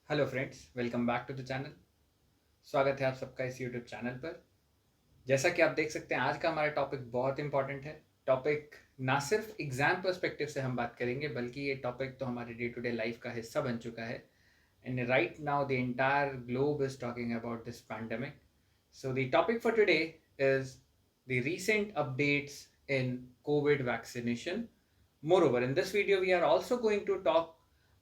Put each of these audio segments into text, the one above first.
Hello friends, welcome back to the channel. स्वागत है आप सबका इस यूट्यूब चैनल पर। जैसा कि आप देख सकते हैं, आज का हमारा टॉपिक बहुत इंपॉर्टेंट है। टॉपिक ना सिर्फ एग्जाम पर्सपेक्टिव से हम बात करेंगे, बल्कि ये टॉपिक तो हमारे डे टू डे लाइफ का हिस्सा बन चुका है। And right now the entire globe is talking about this pandemic. So the topic for today is the recent updates in COVID vaccination. Moreover, in this video, we are also going to talk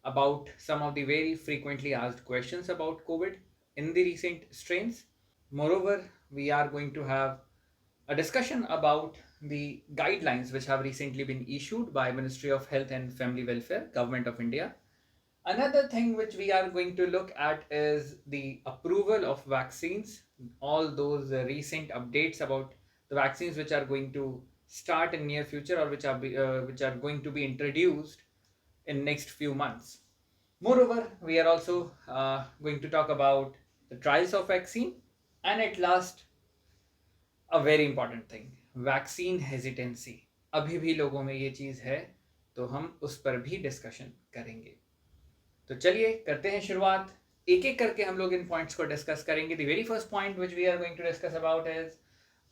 about some of the very frequently asked questions about COVID in the recent strains. Moreover, we are going to have a discussion about the guidelines which have recently been issued by Ministry of Health and Family Welfare, Government of India. Another thing which we are going to look at is the approval of vaccines, all those recent updates about the vaccines which are going to start in near future or which are going to be introduced in next few months. Moreover, we are also going to talk about the trials of vaccine, and at last a very important thing, vaccine hesitancy. अभी भी लोगों में ये चीज़ है, तो हम उस पर भी डिस्कशन करेंगे। तो चलिए करते हैं शुरुआत। एक एक करके हम लोग इन पॉइंट्स को डिस्कस करेंगे। The very first point which we are going to discuss about is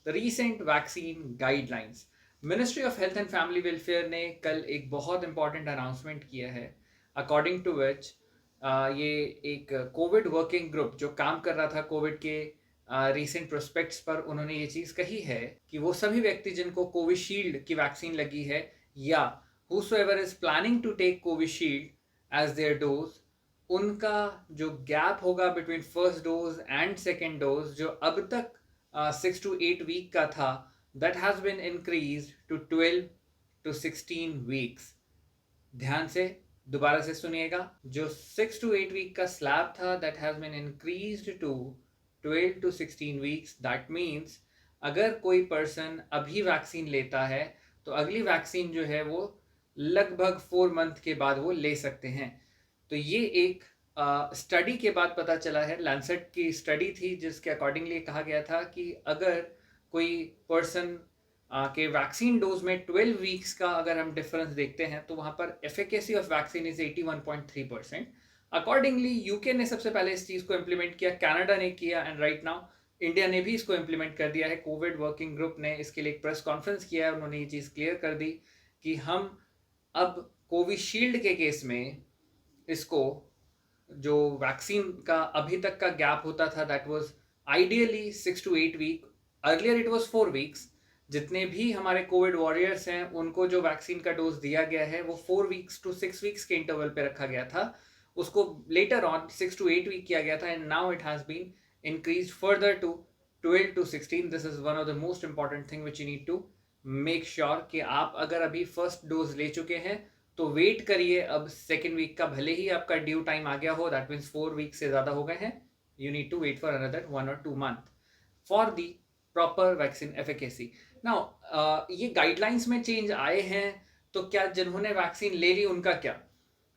the recent vaccine guidelines. Ministry of health and family welfare ने कल एक बहुत इंपॉर्टेंट अनाउंसमेंट किया है, अकॉर्डिंग टू विच ये एक कोविड वर्किंग ग्रुप जो काम कर रहा था कोविड के रीसेंट प्रोस्पेक्ट्स पर, उन्होंने ये चीज़ कही है कि वो सभी व्यक्ति जिनको कोविशील्ड की वैक्सीन लगी है या whosoever is planning to take Covishield as their dose, उनका जो गैप होगा between first dose and second dose, जो अब तक 6 to 8 वीक का था, that has bin increase to 12 to 16 weeks. ध्यान से दोबारा से सुनिएगा, जो 6 to 8 वीक का स्लैब था, that has bin increase to 12 to 16 weeks. That means अगर कोई पर्सन अभी वैक्सीन लेता है तो अगली वैक्सीन जो है वो लगभग 4 मंथ के बाद वो ले सकते हैं। तो ये एक स्टडी के बाद पता चला है, लैंसेट की स्टडी थी जिसके अकॉर्डिंगली कहा गया था कि अगर कोई पर्सन के वैक्सीन डोज में 12 वीक्स का अगर हम डिफरेंस देखते हैं तो वहाँ पर efficacy of vaccine is 81.3%। Accordingly UK ने सबसे पहले इस चीज़ को इम्प्लीमेंट किया, कनाडा ने किया, एंड राइट नाउ इंडिया ने भी इसको इम्प्लीमेंट कर दिया है। कोविड वर्किंग ग्रुप ने इसके लिए एक प्रेस कॉन्फ्रेंस किया है, उन्होंने ये चीज़ क्लियर कर दी कि हम अब कोविशील्ड के केस में इसको, जो वैक्सीन का अभी तक का गैप होता था, that was ideally 6 to 8 week, earlier it was 4 weeks. जितने भी हमारे कोविड वॉरियर्स हैं उनको जो वैक्सीन का डोज दिया गया है वो 4 weeks to 6 weeks के इंटरवल पे रखा गया था, उसको लेटर ऑन 6 to 8 वीक किया गया था, and now it has been increased further to 12 to 16. This is one of the most important thing which you need to make sure कि आप अगर अभी फर्स्ट डोज ले चुके हैं तो वेट करिए अब सेकेंड वीक का, भले ही आपका ड्यू टाइम आ गया हो, दैट मीन्स 4 वीक से ज़्यादा हो गए हैं, you need to wait for another 1 or 2 month for the proper vaccine efficacy. Now ये गाइडलाइंस में चेंज आए हैं, तो क्या जिन्होंने वैक्सीन ले ली उनका क्या,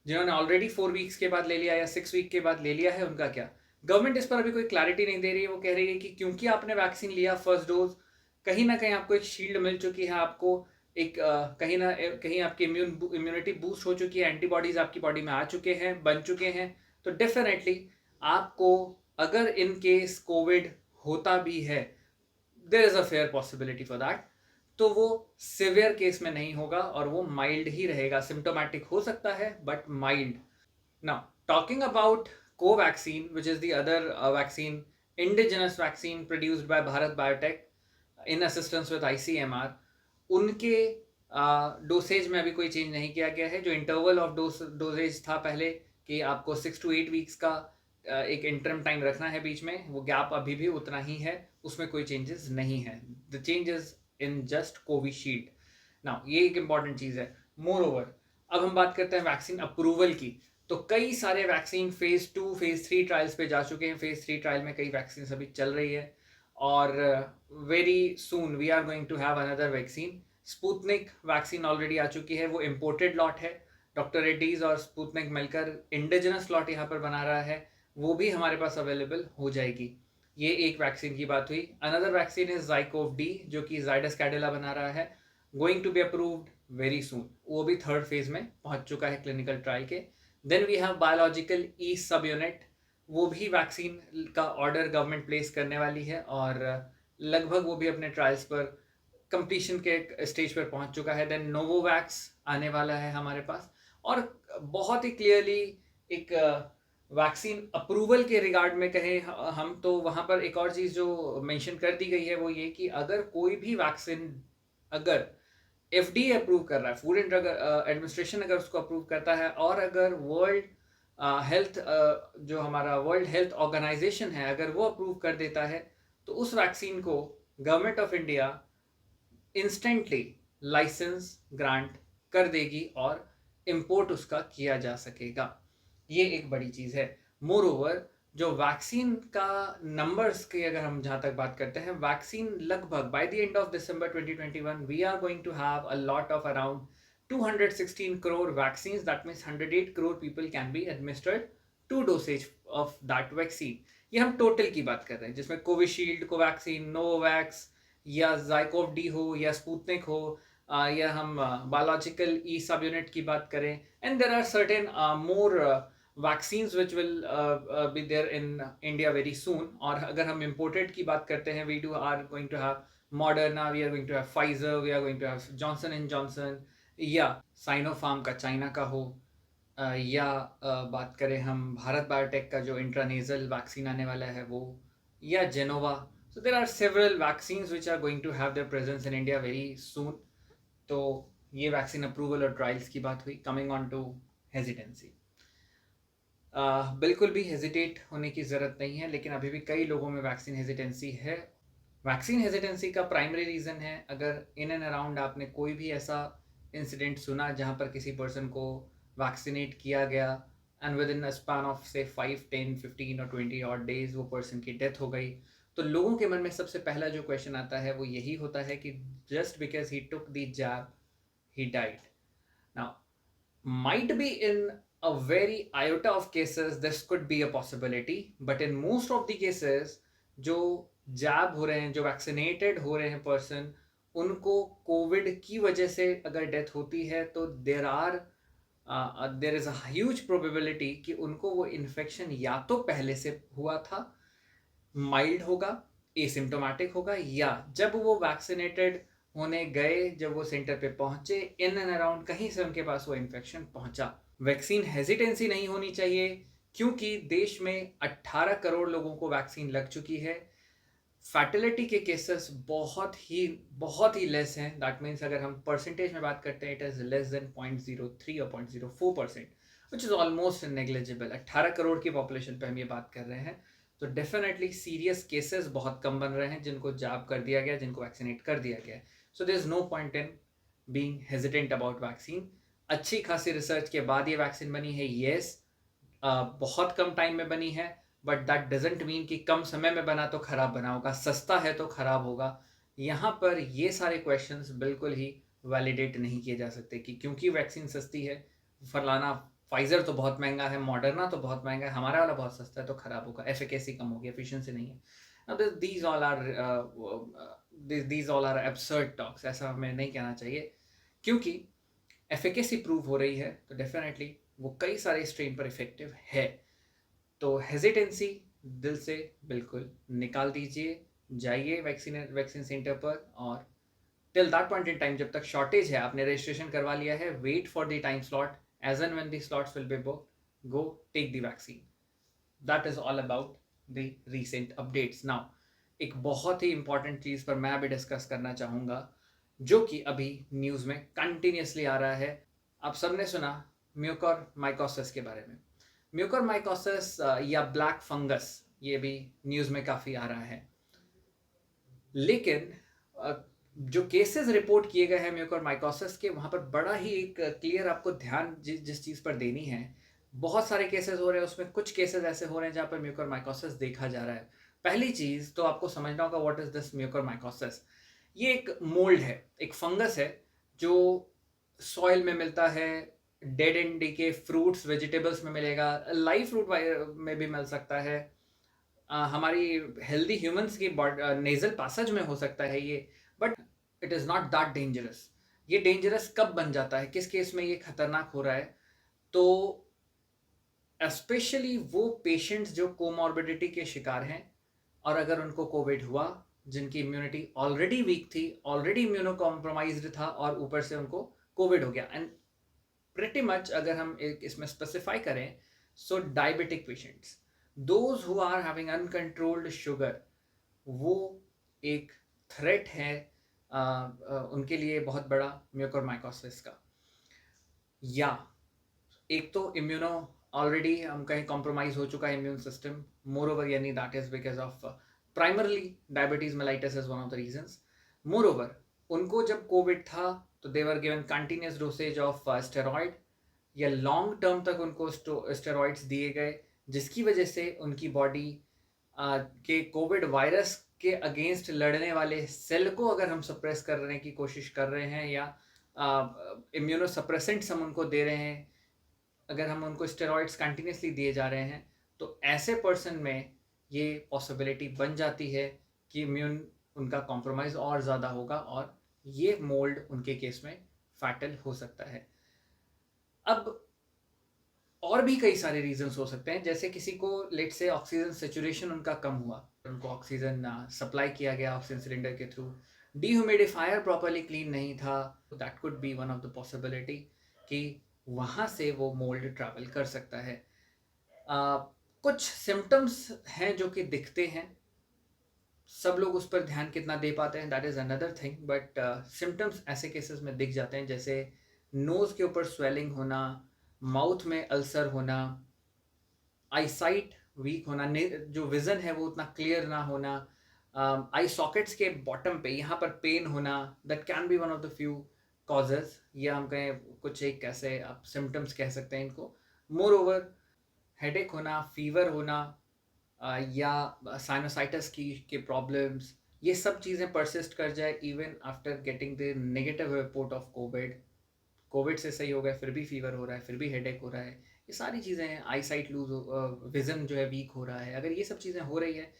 जिन्होंने ऑलरेडी 4 वीक्स के बाद ले लिया या 6 वीक के बाद ले लिया है उनका क्या? गवर्नमेंट इस पर अभी कोई क्लैरिटी नहीं दे रही है। वो कह रही है कि क्योंकि आपने वैक्सीन लिया फर्स्ट डोज, कहीं ना कहीं आपको एक शील्ड मिल चुकी है, आपको एक कहीं ना कहीं आपकी इम्यूनिटी बूस्ट हो चुकी है, एंटीबॉडीज आपकी बॉडी में आ चुके हैं, बन चुके हैं, तो डेफिनेटली आपको अगर इन केस कोविड होता भी है, there is a fair possibility for that, तो वो सिवियर केस में नहीं होगा और वो माइल्ड ही रहेगा, सिम्टोमेटिक हो सकता है but mild. Now talking about Covaxin, which is the other vaccine, indigenous vaccine produced by Bharat Biotech in assistance with ICMR, उनके डोसेज में अभी कोई चेंज नहीं किया गया है। जो इंटरवल ऑफ डोजेज था पहले कि आपको 6 to 8 वीक्स का एक इंटरम टाइम रखना है बीच में, वो गैप अभी भी उतना ही है, उसमें कोई चेंजेस नहीं है। The changes in just Covishield. Now ये एक इंपॉर्टेंट चीज़ है। मोर ओवर, अब हम बात करते हैं वैक्सीन अप्रूवल की। तो कई सारे वैक्सीन फेज 2 फेज 3 ट्रायल्स पे जा चुके हैं। फेज 3 ट्रायल में कई वैक्सीन अभी चल रही है और very soon we are going to have another vaccine. Sputnik vaccine already आ चुकी है, वो इम्पोर्टेड लॉट है। डॉक्टर रेड्डीज और स्पुतनिक मिलकर इंडिजिनस लॉट यहाँ पर बना रहा है, वो भी हमारे पास अवेलेबल हो जाएगी। ये एक वैक्सीन की बात हुई। Another vaccine is ZyCoV D, जो कि जाइडस कैडिला बना रहा है, going to be approved very soon. वो भी थर्ड फेज में पहुंच चुका है क्लिनिकल ट्रायल के। Then we have Biological E subunit, वो भी वैक्सीन का ऑर्डर गवर्नमेंट प्लेस करने वाली है और लगभग वो भी अपने ट्रायल्स पर कंप्लीशन के स्टेज पर पहुंच चुका है। देन नोवोवैक्स आने वाला है हमारे पास। और बहुत ही क्लियरली एक वैक्सीन अप्रूवल के रिगार्ड में कहें हम तो वहाँ पर एक और चीज़ जो मेंशन कर दी गई है वो ये कि अगर कोई भी वैक्सीन अगर एफडीए अप्रूव कर रहा है, फूड एंड ड्रग एडमिनिस्ट्रेशन अगर उसको अप्रूव करता है, और अगर वर्ल्ड हेल्थ जो हमारा वर्ल्ड हेल्थ ऑर्गेनाइजेशन है अगर वो अप्रूव कर देता है, तो उस वैक्सीन को government of India instantly license grant कर देगी और इंपोर्ट उसका किया जा सकेगा। ये एक बड़ी चीज़ है। मोर ओवर जो वैक्सीन का नंबर्स की अगर हम जहाँ तक बात करते हैं, वैक्सीन लगभग by the end of December 2021 we are going to have a lot of around 216 crore vaccines. That means 108 crore people can be administered 2 dosage of that vaccine. ये हम टोटल की बात कर रहे हैं जिसमें कोविशील्ड, कोवैक्सीन, नोवैक्स या जाइकोव डी हो या स्पुतनिक हो, या हम बायोलॉजिकल ई सब यूनिट की बात करें, and there are certain more vaccines which will be there in India very soon. और अगर हम इम्पोर्टेड की बात करते हैं, we do are going to have Moderna, we are going to have Pfizer, we are going to have Johnson and Johnson, या Sinopharm का China का हो, या बात करें हम भारत बायोटेक का जो इंट्रानेजल वैक्सीन आने वाला है वो, या Gennova. So there are several vaccines which are going to have their presence in India very soon. तो ये वैक्सीन अप्रूवल और ट्रायल्स की बात हुई। कमिंग ऑन टू हेजिटेंसी, बिल्कुल भी हेजिटेट होने की ज़रूरत नहीं है, लेकिन अभी भी कई लोगों में वैक्सीन हेजिटेंसी है। वैक्सीन हेजिटेंसी का प्राइमरी रीज़न है, अगर इन एंड अराउंड आपने कोई भी ऐसा इंसिडेंट सुना जहाँ पर किसी पर्सन को वैक्सीनेट किया गया and with in a span of से 5, 10, 15 और 20 और डेज वो पर्सन की डेथ हो गई, तो लोगों के मन में सबसे पहला जो क्वेश्चन आता है वो यही होता है कि just because he took the jab he died. Now, might be in a very iota of cases this could be a possibility, but in most of the cases जो जैब हो रहे हैं, जो वैक्सीनेटेड हो रहे हैं पर्सन, उनको कोविड की वजह से अगर डेथ होती है तो there is a huge probability कि उनको वो इन्फेक्शन या तो पहले से हुआ था, माइल्ड होगा, एसिम्टोमेटिक होगा, या जब वो वैक्सीनेटेड होने गए, जब वो सेंटर पे पहुंचे, इन एंड अराउंड कहीं से उनके पास वो इन्फेक्शन पहुंचा। वैक्सीन हेजिटेंसी नहीं होनी चाहिए क्योंकि देश में 18 करोड़ लोगों को वैक्सीन लग चुकी है। फैटिलिटी के केसेस बहुत ही लेस हैं। दैट मीन्स अगर हम परसेंटेज में बात करते हैं, इट इज़ लेस देन 0.03 और 0.04%, which is almost negligible. 18 crore की पॉपुलेशन पे हम ये बात कर रहे हैं, तो डेफिनेटली सीरियस केसेस बहुत कम बन रहे हैं जिनको जैब कर दिया गया, जिनको वैक्सीनेट कर दिया गया। So there is no point in being hesitant about vaccine. अच्छी खासी रिसर्च के बाद ये वैक्सीन बनी है, येस, बहुत कम टाइम में बनी है, बट दैट डजेंट मीन कि कम समय में बना तो खराब बना होगा, सस्ता है तो खराब होगा। यहाँ पर ये सारे क्वेश्चंस बिल्कुल ही वैलिडेट नहीं किए जा सकते कि क्योंकि वैक्सीन सस्ती है, फलाना फाइजर तो बहुत महंगा है, मॉडर्ना तो बहुत महंगा है, हमारा वाला बहुत सस्ता है तो खराब होगा, एफिकेसी कम होगी, एफिशिएंसी नहीं है। These all are absurd talks. ऐसा हमें नहीं कहना चाहिए, क्योंकि एफिकेसी प्रूव हो रही है तो डेफिनेटली वो कई सारे स्ट्रेन पर इफेक्टिव है। तो हेजिटेंसी दिल से बिल्कुल निकाल दीजिए, जाइए वैक्सीन सेंटर पर, और till that point in time, जब तक शॉर्टेज है, आपने रजिस्ट्रेशन करवा लिया है, wait for the time slot, as and when the slots will be booked, go take the vaccine. That is all about the recent updates. Now एक बहुत ही important चीज़ पर मैं अभी डिस्कस करना चाहूँगा, जो कि अभी न्यूज़ में कंटिन्यूसली आ रहा है। आप सबने सुना म्यूकोरमाइकोसिस के बारे में। म्यूकोरमाइकोसिस या ब्लैक फंगस, ये भी न्यूज़ में काफ़ी आ रहा है, लेकिन जो केसेस रिपोर्ट किए गए हैं म्यूकोरमाइकोसिस के, वहाँ पर बड़ा ही एक क्लियर आपको ध्यान जिस चीज़ पर देनी है, बहुत सारे केसेस हो रहे हैं, उसमें कुछ केसेस ऐसे हो रहे हैं जहाँ पर म्यूकोरमाइकोसिस देखा जा रहा है। पहली चीज़ तो आपको समझना होगा, व्हाट इज़ दिस म्यूकोरमाइकोसिस। ये एक मोल्ड है, एक फंगस है जो सॉइल में मिलता है, dead and decay fruits vegetables में मिलेगा, लाइव फ्रूट में भी मिल सकता है, हमारी हेल्दी ह्यूमंस की नेजल पैसेज में हो सकता है ये, but it is not that dangerous. ये डेंजरस कब बन जाता है, किस केस में ये खतरनाक हो रहा है? तो स्पेशली वो पेशेंट्स जो कोमॉर्बिडिटी के शिकार हैं और अगर उनको कोविड हुआ, जिनकी इम्यूनिटी ऑलरेडी वीक थी, ऑलरेडी इम्यूनो कॉम्प्रोमाइज्ड था और ऊपर से उनको कोविड हो गया। एंड प्रिटी मच अगर हम एक इसमें स्पेसिफाई करें, so diabetic patients, those who are having uncontrolled sugar, वो एक थ्रेट है उनके लिए बहुत बड़ा म्यूकोरमाइकोसिस का। या एक तो इम्यूनो ऑलरेडी हम कहें कॉम्प्रोमाइज हो चुका है इम्यून सिस्टम, मोर ओवर, यानी that is because of primarily diabetes mellitus is one of the reasons. Moreover उनको जब कोविड था तो they were given continuous dosage of steroid, या लॉन्ग टर्म तक उनको स्टेरॉइड्स दिए गए, जिसकी वजह से उनकी बॉडी के कोविड वायरस के अगेंस्ट लड़ने वाले सेल को अगर हम सप्रेस करने की कोशिश कर रहे हैं या इम्यूनो सप्रेसेंट्स हम उनको दे रहे हैं, अगर हम उनको स्टेरॉइड्स कंटिन्यूसली दिए जा रहे हैं, तो ऐसे पर्सन में ये पॉसिबिलिटी बन जाती है कि इम्यून उनका कॉम्प्रोमाइज़ और ज़्यादा होगा और ये मोल्ड उनके केस में फैटल हो सकता है। अब और भी कई सारे रीजंस हो सकते हैं, जैसे किसी को लेट से ऑक्सीजन सेचुरेशन उनका कम हुआ, उनको ऑक्सीजन सप्लाई किया गया ऑक्सीजन सिलेंडर के थ्रू, डीह्यूमिडिफायर प्रॉपरली क्लीन नहीं था, that could be one of the possibility कि वहाँ से वो मोल्ड ट्रैवल कर सकता है। कुछ सिम्टम्स हैं जो कि दिखते हैं, सब लोग उस पर ध्यान कितना दे पाते हैं that is another thing, but symptoms ऐसे केसेस में दिख जाते हैं, जैसे नोज़ के ऊपर स्वेलिंग होना, माउथ में अल्सर होना, आईसाइट वीक होना, जो विज़न है वो उतना क्लियर ना होना, आई सॉकेट्स के बॉटम पे यहाँ पर पेन होना, that can be one of the few causes, या हम कहें कुछ एक कैसे आप सिम्टम्स कह सकते हैं इनको। मोर ओवर हेडेक होना, फीवर होना, या साइनोसाइटिस की के प्रॉब्लम्स, ये सब चीज़ें परसिस्ट कर जाए even after getting the negative report of Covid, Covid से सही हो गया फिर भी फीवर हो रहा है, फिर भी हेडेक हो रहा है, ये सारी चीज़ें हैं, आई साइट लूज, विज़न जो है वीक हो रहा है, अगर ये सब चीज़ें हो रही है,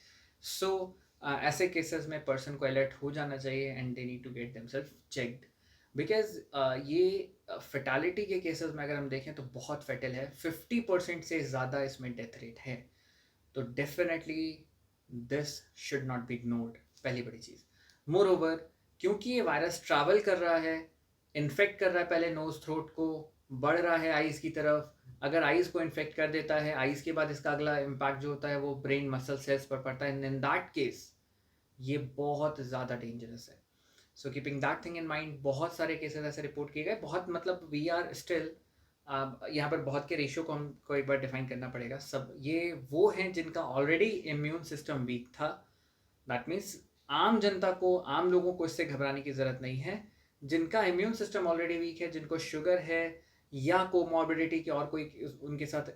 सो ऐसे केसेस में पर्सन को अलर्ट हो जाना चाहिए and they need to get themselves checked, because ये फेटालिटी के केसेस में अगर हम देखें तो बहुत फेटल है, 50% से ज़्यादा इसमें डेथ रेट है, तो definitely this should not be ignored, पहली बड़ी चीज़। मोर ओवर क्योंकि ये वायरस ट्रैवल कर रहा है, इन्फेक्ट कर रहा है पहले नोज थ्रोट को, बढ़ रहा है आइज़ की तरफ, अगर आइज़ को इन्फेक्ट कर देता है, आइज़ के बाद इसका अगला इम्पैक्ट जो होता है वो ब्रेन मसल सेल्स पर पड़ता है, इन दैट केस ये बहुत ज़्यादा डेंजरस है। So keeping that thing in mind, बहुत सारे केसेस ऐसे रिपोर्ट किए गए, बहुत मतलब वी आर स्टिल, यहाँ पर बहुत के रेशियो को हमको एक बार डिफाइन करना पड़ेगा, सब ये वो हैं जिनका ऑलरेडी इम्यून सिस्टम वीक था, दैट मीन्स आम जनता को, आम लोगों को इससे घबराने की ज़रूरत नहीं है, जिनका इम्यून सिस्टम ऑलरेडी वीक है, जिनको शुगर है या कोमॉर्बिडिटी के और कोई उनके साथ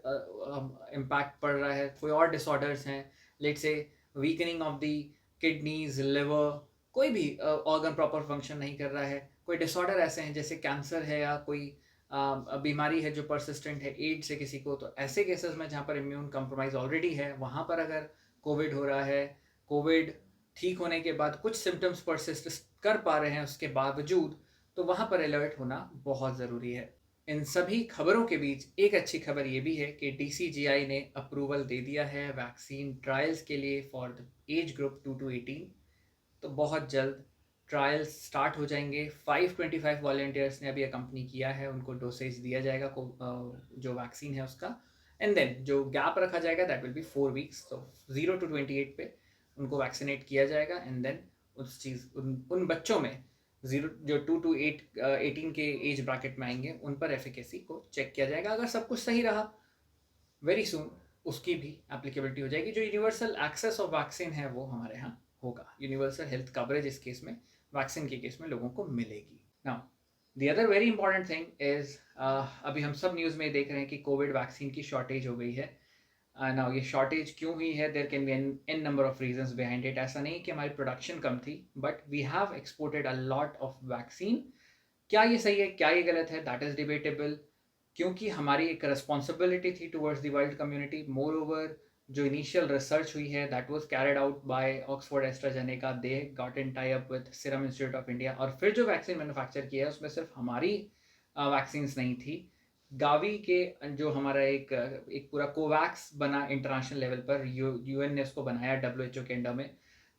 इम्पैक्ट पड़ रहा है, कोई और डिसऑर्डर्स हैं, लेट से weakening of the kidneys, liver, कोई भी ऑर्गन प्रॉपर फंक्शन नहीं कर रहा है, कोई डिसऑर्डर ऐसे हैं जैसे कैंसर है या कोई बीमारी है जो परसिस्टेंट है, एड्स है किसी को, तो ऐसे केसेस में जहाँ पर इम्यून कम्प्रोमाइज़ ऑलरेडी है, वहाँ पर अगर कोविड हो रहा है, कोविड ठीक होने के बाद कुछ सिम्टम्स परसिस्ट कर पा रहे हैं उसके बावजूद, तो वहाँ पर अलर्ट होना बहुत ज़रूरी है। इन सभी खबरों के बीच एक अच्छी खबर ये भी है कि DCGI ने अप्रूवल दे दिया है वैक्सीन ट्रायल्स के लिए for the age group 2 to 18, तो बहुत जल्द ट्रायल्स स्टार्ट हो जाएंगे। 525 वॉलंटियर्स ने अभी अकम्पनी किया है, उनको डोसेज दिया जाएगा को जो वैक्सीन है उसका, एंड देन जो गैप रखा जाएगा दैट विल बी 4 वीक्स, तो 0 to 28 पे उनको वैक्सीनेट किया जाएगा, एंड देन उस चीज़ उन बच्चों में जो 2 to 18 के एज ब्रैकेट में आएंगे उन पर एफिकेसी को चेक किया जाएगा, अगर सब कुछ सही रहा वेरी सून उसकी भी एप्लीकेबिलिटी हो जाएगी। जो यूनिवर्सल एक्सेस ऑफ वैक्सीन है वो हमारे यहाँ होगा, यूनिवर्सल हेल्थ कवरेज इस केस में वैक्सीन के केस में लोगों को मिलेगी। Now the other very important thing is, अभी हम सब न्यूज़ में देख रहे हैं कि कोविड वैक्सीन की शॉर्टेज हो गई है। नाउ ये शॉर्टेज क्यों हुई है, there can be an number of reasons behind it, ऐसा नहीं कि हमारी प्रोडक्शन कम थी, but we have exported a lot of vaccine. क्या ये सही है, क्या ये गलत है, दैट इज़ डिबेटेबल, क्योंकि हमारी एक रिस्पॉन्सिबिलिटी थी towards the world community. More over जो इनिशियल रिसर्च हुई है that was carried out by Oxford AstraZeneca, they got in tie up with serum institute of India, और फिर जो वैक्सीन मैन्युफैक्चर किया है उसमें सिर्फ हमारी वैक्सीन्स नहीं थी, गावी के जो हमारा एक पूरा कोवैक्स बना इंटरनेशनल लेवल पर, यूएन ने उसको बनाया डब्ल्यूएचओ के अंडर में।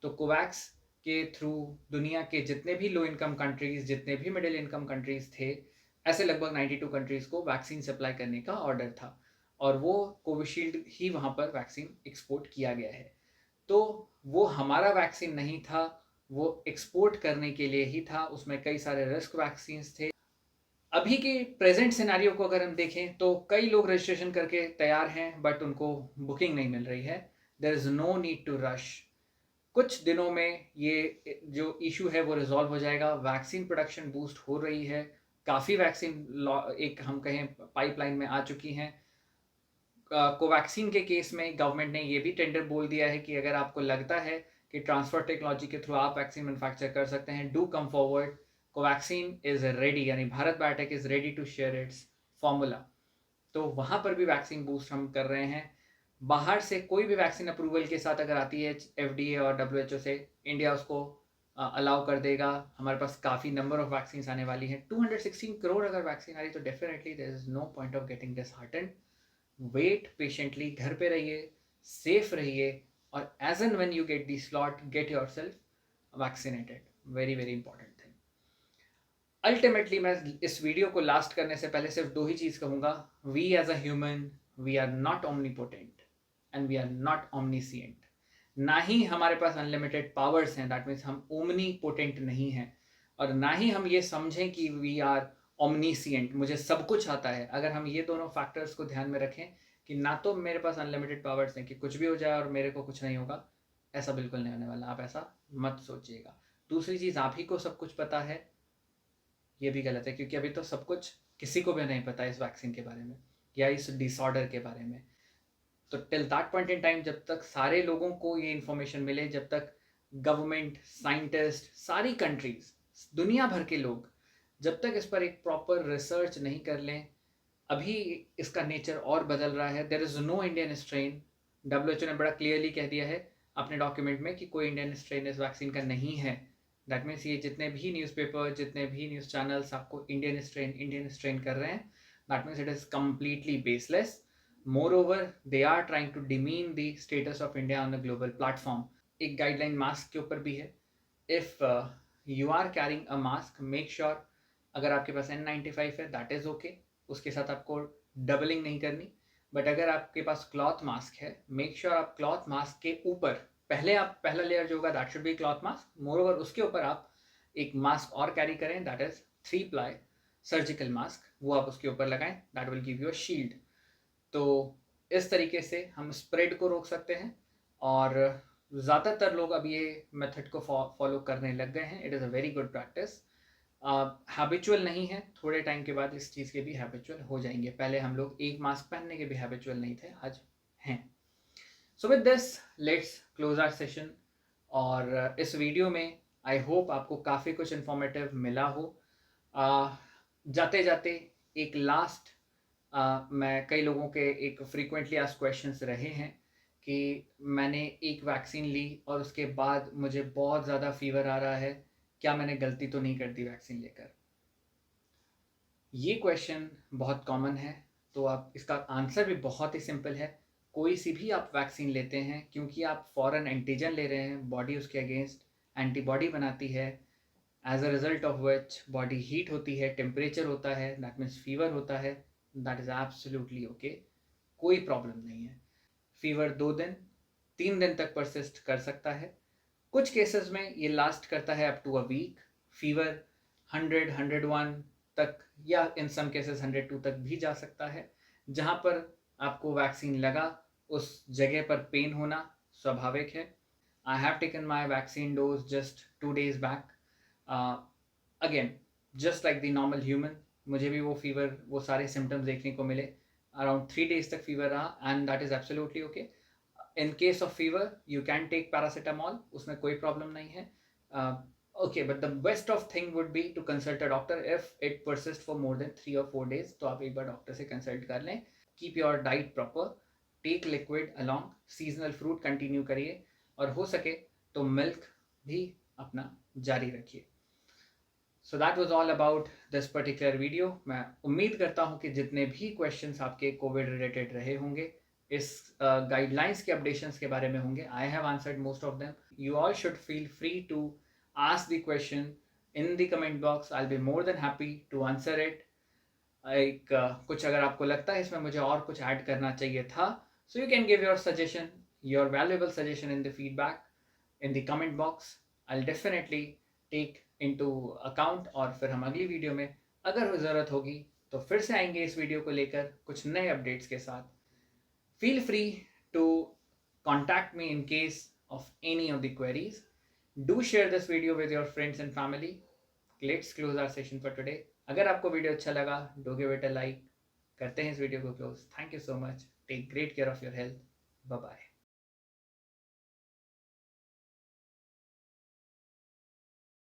तो कोवैक्स के थ्रू दुनिया के जितने भी लो इनकम कंट्रीज, जितने भी मिडिल इनकम कंट्रीज थे, ऐसे लगभग 92 कंट्रीज को वैक्सीन सप्लाई करने का ऑर्डर था, और वो कोविशील्ड ही वहाँ पर वैक्सीन एक्सपोर्ट किया गया है। तो वो हमारा वैक्सीन नहीं था, वो एक्सपोर्ट करने के लिए ही था। उसमें कई सारे रिस्क वैक्सीन थे। अभी के प्रेजेंट सिनेरियो को अगर हम देखें तो कई लोग रजिस्ट्रेशन करके तैयार हैं, बट उनको बुकिंग नहीं मिल रही है। There is no need to rush. कुछ दिनों में ये जो इशू है वो रिजॉल्व हो जाएगा। वैक्सीन प्रोडक्शन बूस्ट हो रही है, काफ़ी वैक्सीन एक हम कहें पाइपलाइन में आ चुकी हैं। कोवैक्सीन के केस में गवर्नमेंट ने ये भी टेंडर बोल दिया है कि अगर आपको लगता है कि ट्रांसफर टेक्नोलॉजी के थ्रू आप वैक्सीन मैन्युफैक्चर कर सकते हैं, do come forward. Covaxin is ready, यानी Bharat Biotech is ready to share its formula. तो वहाँ पर भी वैक्सीन बूस्ट हम कर रहे हैं। बाहर से कोई भी वैक्सीन अप्रूवल के साथ अगर आती है एफडीए और डब्ल्यूएचओ से, इंडिया उसको अलाउ कर देगा। हमारे पास काफ़ी नंबर ऑफ वैक्सीन आने वाली हैं, 216 करोड़ अगर वैक्सीन आ रही, तो definitely there is no point of getting disheartened. Wait patiently, घर पे रहिए, सेफ रहिए, और as and when you get the slot, get yourself vaccinated. Very very important thing. Ultimately मैं इस वीडियो को लास्ट करने से पहले सिर्फ दो ही चीज़ कहूँगा। We as a human, we are not omnipotent and we are not omniscient. ना ही हमारे पास अनलिमिटेड पावर्स हैं, दैट मीन्स हम ओमनीपोटेंट नहीं हैं, और ना ही हम ये समझें कि वी आर ओमनीसिएंट, मुझे सब कुछ आता है। अगर हम ये दोनों फैक्टर्स को ध्यान में रखें कि ना तो मेरे पास अनलिमिटेड पावर्स हैं कि कुछ भी हो जाए और मेरे को कुछ नहीं होगा, ऐसा बिल्कुल नहीं होने वाला। आप ऐसा मत सोचिएगा। दूसरी चीज़, आप ही को सब कुछ पता है, ये भी गलत है, क्योंकि अभी तो सब कुछ किसी को भी नहीं पता इस वैक्सीन के बारे में या इस डिसऑर्डर के बारे में। तो till that point in time, जब तक सारे लोगों को ये इन्फॉर्मेशन मिले, जब तक गवर्नमेंट, साइंटिस्ट, सारी कंट्रीज, दुनिया भर के लोग जब तक इस पर एक प्रॉपर रिसर्च नहीं कर लें, अभी इसका नेचर और बदल रहा है। There is no Indian strain. WHO ने बड़ा क्लियरली कह दिया है अपने डॉक्यूमेंट में कि कोई इंडियन स्ट्रेन इस वैक्सीन का नहीं है। दैट मीन्स ये जितने भी न्यूज़पेपर, जितने भी न्यूज़ चैनल्स आपको इंडियन स्ट्रेन कर रहे हैं, that means it is completely baseless. Moreover, they are trying to demean the status of India on a global platform. एक गाइडलाइन मास्क के ऊपर भी है। If you are carrying a mask, make sure, अगर आपके पास N95 है, that is okay, उसके साथ आपको डबलिंग नहीं करनी। बट अगर आपके पास क्लॉथ मास्क है, मेक श्योर आप क्लॉथ मास्क के ऊपर, पहला लेयर जो होगा that should be cloth mask, more over उसके ऊपर आप एक मास्क और कैरी करें, that is 3 ply surgical mask, वो आप उसके ऊपर लगाएं, that will give you a shield. तो इस तरीके से हम स्प्रेड को रोक सकते हैं, और ज़्यादातर लोग अब ये मेथड को फॉलो करने लग गए हैं। It is a very good practice. Habitual नहीं है, थोड़े टाइम के बाद इस चीज़ के भी हैबिचुअल हो जाएंगे। पहले हम लोग एक मास्क पहनने के भी हैबिचुअल नहीं थे, आज हैं। So with this let's close our session. और इस वीडियो में आई होप आपको काफ़ी कुछ इन्फॉर्मेटिव मिला हो। जाते जाते एक लास्ट, मैं कई लोगों के एक फ्रीक्वेंटली आस्क्ड क्वेश्चंस रहे हैं कि मैंने एक वैक्सीन ली और उसके बाद मुझे बहुत ज़्यादा फीवर आ रहा है, क्या मैंने गलती तो नहीं कर दी वैक्सीन लेकर? ये क्वेश्चन बहुत कॉमन है। तो आप इसका आंसर भी बहुत ही सिंपल है। कोई सी भी आप वैक्सीन लेते हैं, क्योंकि आप फॉरेन एंटीजन ले रहे हैं, बॉडी उसके अगेंस्ट एंटीबॉडी बनाती है, as a result of which body heat होती है, टेम्परेचर होता है, दैट मीन्स फीवर होता है। दैट इज़ एब्सोल्युटली ओके, कोई प्रॉब्लम नहीं है। फीवर 2 दिन 3 दिन तक परसिस्ट कर सकता है। कुछ केसेस में ये लास्ट करता है up to a week. Fever 100, 101 तक, या इन सम केसेस 102 तक भी जा सकता है। जहाँ पर आपको वैक्सीन लगा उस जगह पर पेन होना स्वाभाविक है। I have taken my vaccine dose just 2 days back. Again, just like the normal human, मुझे भी वो फीवर, वो सारे सिम्टम्स देखने को मिले। अराउंड 3 days तक फीवर रहा, and that is absolutely okay. In case of fever you can take paracetamol, उसमें कोई प्रॉब्लम नहीं है। Okay, but the best of thing would be to consult a doctor if it persist for more than 3 or 4 days। तो आप एक बार doctor से consult कर लें। Keep your diet proper, take liquid along, seasonal fruit continue करिए, और हो सके तो मिल्क भी अपना जारी रखिए। So that was all about this particular video. मैं उम्मीद करता हूँ कि जितने भी क्वेश्चंस आपके कोविड रिलेटेड रहे होंगे इस गाइडलाइंस के अपडेशंस के बारे में होंगे, I have answered most of them. You all should feel free to ask the question in the comment box. I will be more than happy to answer it. एक कुछ अगर आपको लगता है इसमें मुझे और कुछ ऐड करना चाहिए था, so you can give your suggestion, your valuable suggestion in the feedback in the comment box. I will definitely take into account और फिर हम अगली वीडियो में अगर ज़रूरत होगी तो फिर से आएंगे इस वीडियो को लेकर कुछ नए अपडेट्स के साथ. Feel free to contact me in case of any of the queries. Do share this video with your friends and family. Let's close our session for today. अगर आपको वीडियो अच्छा लगा, do give it a like. करते हैं इस video को close. Thank you so much. Take great care of your health. Bye bye.